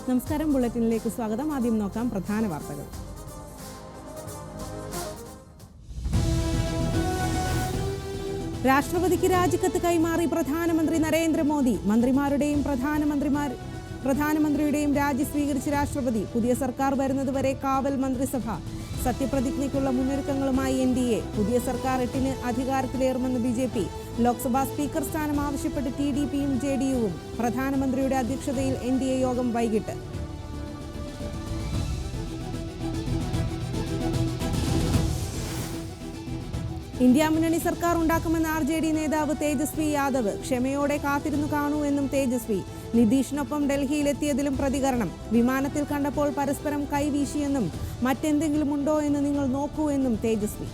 നമസ്കാരം, ബുള്ളറ്റിനിലേക്ക് സ്വാഗതം. ആദ്യം നോക്കാം പ്രധാന വാർത്തകൾ. രാഷ്ട്രപതിക്ക് രാജിക്കത്ത് കൈമാറി പ്രധാനമന്ത്രി നരേന്ദ്രമോദി. മന്ത്രിമാരുടെയും പ്രധാനമന്ത്രിയുടെയും രാജി സ്വീകരിച്ച് രാഷ്ട്രപതി. പുതിയ സർക്കാർ വരുന്നതുവരെ കാവൽ മന്ത്രിസഭ. സത്യപ്രതിജ്ഞയ്ക്കുള്ള മുന്നൊരുക്കങ്ങളുമായി NDA. പുതിയ സർക്കാർ 8-ന് അധികാരത്തിലേറുമെന്ന് BJP. ലോക്സഭാ സ്പീക്കർ സ്ഥാനം ആവശ്യപ്പെട്ട് TDPയും JDUവും. പ്രധാനമന്ത്രിയുടെ അധ്യക്ഷതയിൽ NDA യോഗം വൈകിട്ട്. ഇന്ത്യ മുന്നണി സർക്കാർ ഉണ്ടാക്കുമെന്ന് RJD നേതാവ് തേജസ്വി യാദവ്. ക്ഷമയോടെ കാത്തിരുന്നു കാണൂ എന്നും തേജസ്വി. നിതീഷിനൊപ്പം ഡൽഹിയിലെത്തിയതിലും പ്രതികരണം. വിമാനത്തിൽ കണ്ടപ്പോൾ പരസ്പരം കൈവീശിയെന്നും മറ്റെന്തെങ്കിലും ഉണ്ടോ എന്ന് നിങ്ങൾ നോക്കൂ എന്നും തേജസ്വി.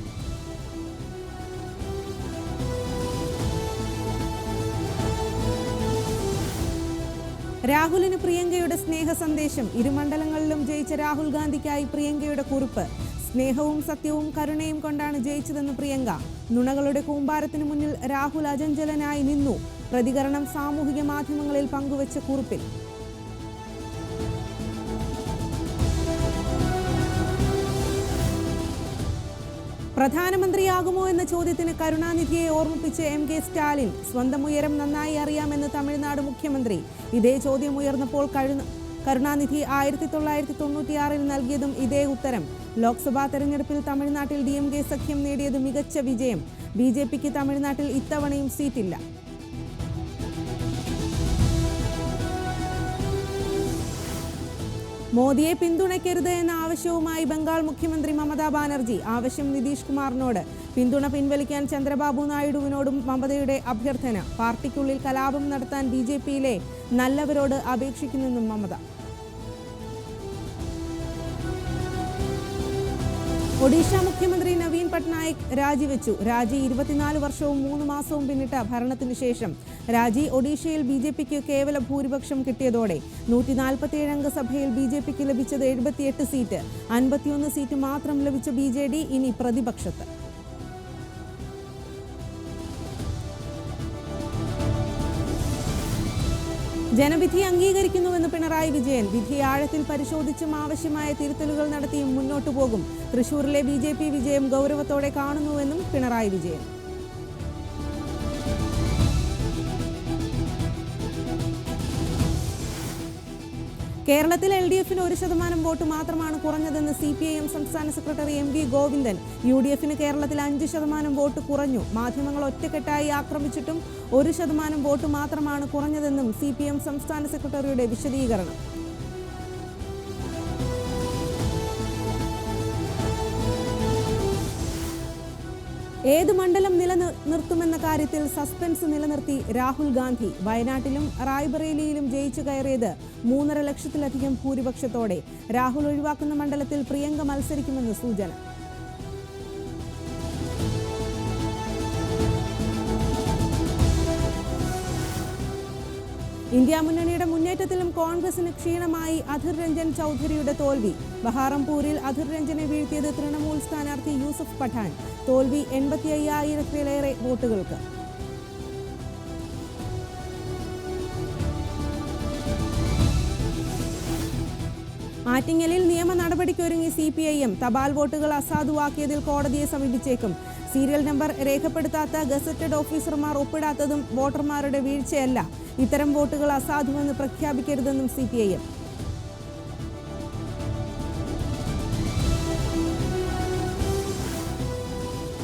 രാഹുലിന് പ്രിയങ്കയുടെ സ്നേഹ സന്ദേശം. ഇരുമണ്ഡലങ്ങളിലും ജയിച്ച രാഹുൽ ഗാന്ധിക്കായി പ്രിയങ്കയുടെ കുറിപ്പ്. സ്നേഹവും സത്യവും കരുണയും കൊണ്ടാണ് ജയിച്ചതെന്ന് പ്രിയങ്ക. നുണകളുടെ കൂമ്പാരത്തിനു മുന്നിൽ രാഹുൽ അചഞ്ചലനായി നിന്നു. പ്രതികരണം സാമൂഹിക മാധ്യമങ്ങളിൽ പങ്കുവച്ച കുറിപ്പിൽ. പ്രധാനമന്ത്രിയാകുമോ എന്ന ചോദ്യത്തിന് കരുണാനിധിയെ ഓർമ്മിപ്പിച്ച് MK സ്റ്റാലിൻ. സ്വന്തം ഉയരം നന്നായി അറിയാമെന്ന് തമിഴ്നാട് മുഖ്യമന്ത്രി. ഇതേ ചോദ്യം ഉയർന്നപ്പോൾ കരുണാനിധി 1996-ൽ നൽകിയതും ഇതേ ഉത്തരം. ലോക്സഭാ തെരഞ്ഞെടുപ്പിൽ തമിഴ്നാട്ടിൽ DMK സഖ്യം നേടിയത് മികച്ച വിജയം. BJPക്ക് തമിഴ്നാട്ടിൽ ഇത്തവണയും സീറ്റില്ല. മോദിയെ പിന്തുണയ്ക്കരുത് എന്ന ആവശ്യവുമായി ബംഗാൾ മുഖ്യമന്ത്രി മമതാ ബാനർജി. ആവശ്യം നിതീഷ് കുമാറിനോട്. പിന്തുണ പിൻവലിക്കാൻ ചന്ദ്രബാബു നായിഡുവിനോടും മമതയുടെ അഭ്യർത്ഥന. പാർട്ടിക്കുള്ളിൽ കലാപം നടത്താൻ BJPയിലെ നല്ലവരോട് അപേക്ഷിക്കുന്നെന്നും മമത. ഒഡീഷ മുഖ്യമന്ത്രി നവീൻ പട്നായിക് രാജിവെച്ചു. രാജി 24 വർഷവും 3 മാസവും പിന്നിട്ട ഭരണത്തിനു ശേഷം. രാജി ഒഡീഷയിൽ BJPക്ക് കേവല ഭൂരിപക്ഷം കിട്ടിയതോടെ. 147 അംഗ സഭയിൽ BJPക്ക് ലഭിച്ചത് 78 സീറ്റ്. 51 സീറ്റ് മാത്രം ലഭിച്ച BJD ഇനി പ്രതിപക്ഷത്ത്. ജനവിധി അംഗീകരിക്കുന്നുവെന്ന് പിണറായി വിജയൻ. വിധി ആഴത്തിൽ പരിശോധിച്ചും ആവശ്യമായ തിരുത്തലുകൾ നടത്തിയും മുന്നോട്ടു പോകും. തൃശൂരിലെ BJP വിജയം ഗൗരവത്തോടെ കാണുന്നുവെന്നും പിണറായി വിജയൻ. കേരളത്തിൽ LDFന് 1% വോട്ട് മാത്രമാണ് കുറഞ്ഞതെന്ന് CPIM സംസ്ഥാന സെക്രട്ടറി MV ഗോവിന്ദൻ. UDFന് കേരളത്തിൽ 5% വോട്ട് കുറഞ്ഞു. മാധ്യമങ്ങൾ ഒറ്റക്കെട്ടായി ആക്രമിച്ചിട്ടും 1% വോട്ട് മാത്രമാണ് കുറഞ്ഞതെന്നും CPIM സംസ്ഥാന സെക്രട്ടറിയുടെ വിശദീകരണം. ഏത് മണ്ഡലം നിലനിർത്തുമെന്ന കാര്യത്തിൽ സസ്പെൻസ് നിലനിർത്തി രാഹുൽ ഗാന്ധി. വയനാട്ടിലും റായ്ബറേലിയിലും ജയിച്ചു കയറിയത് 3.5 ലക്ഷത്തിലധികം ഭൂരിപക്ഷത്തോടെ. രാഹുൽ ഒഴിവാക്കുന്ന മണ്ഡലത്തിൽ പ്രിയങ്ക മത്സരിക്കുമെന്ന് സൂചന. ഇന്ത്യ മുന്നണിയുടെ മുന്നേറ്റത്തിലും കോൺഗ്രസിന് ക്ഷീണമായി അധിർ രഞ്ജൻ ചൗധരിയുടെ തോൽവി. ബഹാറംപൂരിൽ അധിർ രഞ്ജനെ വീഴ്ത്തിയത് തൃണമൂൽ സ്ഥാനാർത്ഥി യൂസഫ് പഠാൻ. തോൽവി 85,000-ലേറെ വോട്ടുകൾക്ക്. ആറ്റിങ്ങലിൽ നിയമ നടപടിക്കൊരുങ്ങി CPIM. തപാൽ വോട്ടുകൾ അസാധുവാക്കിയതിൽ കോടതിയെ സമീപിച്ചേക്കും. സീരിയൽ നമ്പർ രേഖപ്പെടുത്താത്ത ഗസറ്റഡ് ഓഫീസർമാർ ഒപ്പിടാത്തതും വോട്ടർമാരുടെ വീഴ്ചയല്ല. ഇത്തരം വോട്ടുകൾ അസാധുവെന്ന് പ്രഖ്യാപിക്കരുതെന്നും CPIM.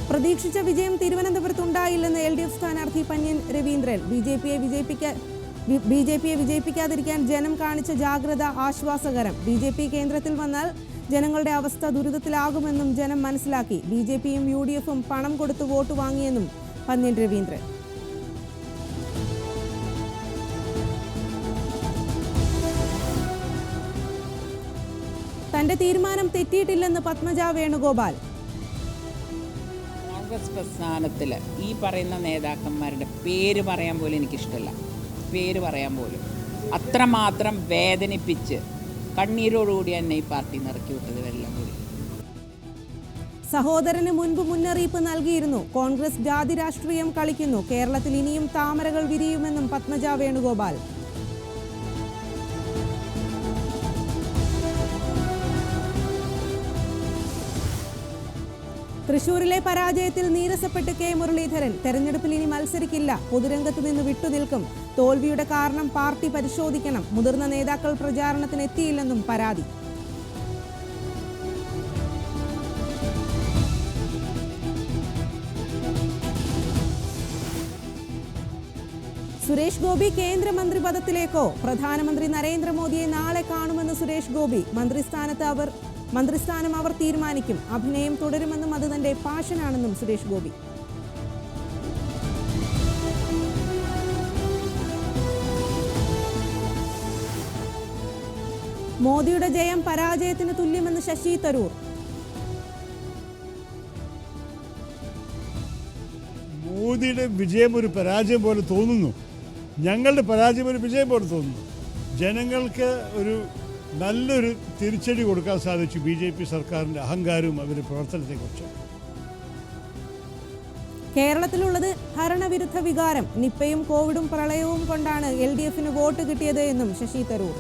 പ്രതീക്ഷിച്ച വിജയം തിരുവനന്തപുരത്തുണ്ടായില്ലെന്ന് LDF സ്ഥാനാർത്ഥി പന്ന്യൻ രവീന്ദ്രൻ. BJPയെ വിജയിപ്പിക്കാതിരിക്കാൻ ജനം കാണിച്ച ജാഗ്രത ആശ്വാസകരം. BJP കേന്ദ്രത്തിൽ വന്നാൽ ജനങ്ങളുടെ അവസ്ഥ ദുരിതത്തിലാകുമെന്നും ജനം മനസ്സിലാക്കി. BJPയും UDFും പണം കൊടുത്തു വോട്ട് വാങ്ങിയെന്നും പന്ന്യൻ രവീന്ദ്രൻ. തന്റെ തീരുമാനം തെറ്റിയിട്ടില്ലെന്ന് പത്മജ വേണുഗോപാൽ. കോൺഗ്രസ് പ്രസ്ഥാനത്തിൽ ഈ പറയുന്ന നേതാക്കന്മാരുടെ പേര് പറയാൻ പോലും എനിക്കിഷ്ടമല്ല. പേര് പറയാൻ പോലും അത്രമാത്രം വേദനിപ്പിച്ച് കണ്ണീരോടുകൂടി തന്നെ ഈ പാർട്ടി നിറക്കി വിട്ടത് എല്ലാം കൂടി. സഹോദരന് മുൻപ് മുന്നറിയിപ്പ് നൽകിയിരുന്നു. കോൺഗ്രസ് ജാതി രാഷ്ട്രീയം കളിക്കുന്നു. കേരളത്തിൽ ഇനിയും താമരകൾ വിരിയുമെന്നും പത്മജ വേണുഗോപാൽ. തൃശൂരിലെ പരാജയത്തിൽ നീരസപ്പെട്ട് കെ മുരളീധരൻ. തെരഞ്ഞെടുപ്പിൽ ഇനി മത്സരിക്കില്ല, പൊതുരംഗത്ത് നിന്ന് വിട്ടുനിൽക്കും. തോൽവിയുടെ കാരണം പാർട്ടി പരിശോധിക്കണം. മുതിർന്ന നേതാക്കൾ പ്രചാരണത്തിന് എത്തിയില്ലെന്നും പരാതി. സുരേഷ് ഗോപി കേന്ദ്രമന്ത്രി പദത്തിലേക്കോ? പ്രധാനമന്ത്രി നരേന്ദ്രമോദിയെ നാളെ കാണുമെന്ന് സുരേഷ് ഗോപി. മന്ത്രിസ്ഥാനം അവർ തീരുമാനിക്കും. അഭിനയം തുടരുമെന്നും അത് തന്റെ പാഷനാണെന്നും സുരേഷ് ഗോപി. മോദിയുടെ ജയം പരാജയത്തിന് തുല്യമെന്ന് ശശി തരൂർ. മോദിയുടെ വിജയം ഒരു പരാജയം പോലെ തോന്നുന്നു. ഞങ്ങളുടെ പരാജയം ഒരു വിജയം പോലെ തോന്നുന്നു. ജനങ്ങൾക്ക് ഒരു നല്ലൊരു തിരിച്ചടി കൊടുക്കാൻ സാധിച്ചു BJP സർക്കാരിൻ്റെ അഹങ്കാരവും അവരുടെ പ്രവർത്തനത്തെക്കുറിച്ച്. കേരളത്തിലുള്ളത് ഭരണവിരുദ്ധ വികാരം. നിപ്പയും കോവിഡും പ്രളയവും കൊണ്ടാണ് LDFന് വോട്ട് കിട്ടിയത് എന്നും ശശി തരൂർ.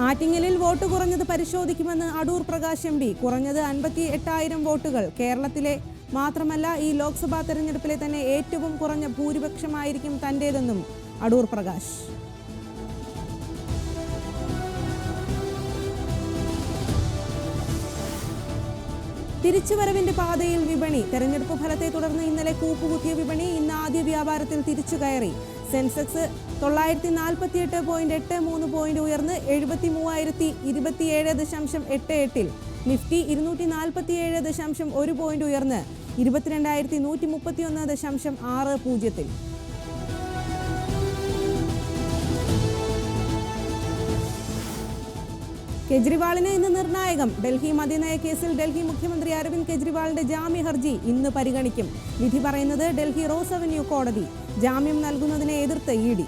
ആറ്റിങ്ങലിൽ വോട്ട് കുറഞ്ഞത് പരിശോധിക്കുമെന്ന് അടൂർ പ്രകാശ് MP. കുറഞ്ഞത് 58,000 വോട്ടുകൾ. കേരളത്തിലെ മാത്രമല്ല, ഈ ലോക്സഭാ തെരഞ്ഞെടുപ്പിലെ തന്നെ ഏറ്റവും കുറഞ്ഞ ഭൂരിപക്ഷമായിരിക്കും തന്റേതെന്നും അടൂർ പ്രകാശ്. തിരിച്ചുവരവിന്റെ പാതയിൽ വിപണി. തെരഞ്ഞെടുപ്പ് ഫലത്തെ തുടർന്ന് ഇന്നലെ കൂപ്പുകുത്തിയ വിപണി ഇന്ന് ആദ്യ വ്യാപാരത്തിൽ തിരിച്ചു കയറി. സെൻസെക്സ് 948.83 പോയിന്റ് ഉയർന്ന് 73,027.88. നിഫ്റ്റി 247.1 പോയിന്റ് ഉയർന്ന് 22,131.60. കെജ്രിവാളിന് ഇന്ന് നിർണായകം. ഡൽഹി മദ്യനയ കേസിൽ ഡൽഹി മുഖ്യമന്ത്രി അരവിന്ദ് കെജ്രിവാളിന്റെ ജാമ്യ ഹർജി ഇന്ന് പരിഗണിക്കും. വിധി പറയുന്നത് ഡൽഹി റോസ് അവന്യൂ കോടതി. ജാമ്യം നൽകുന്നതിനെ എതിർത്ത് ED.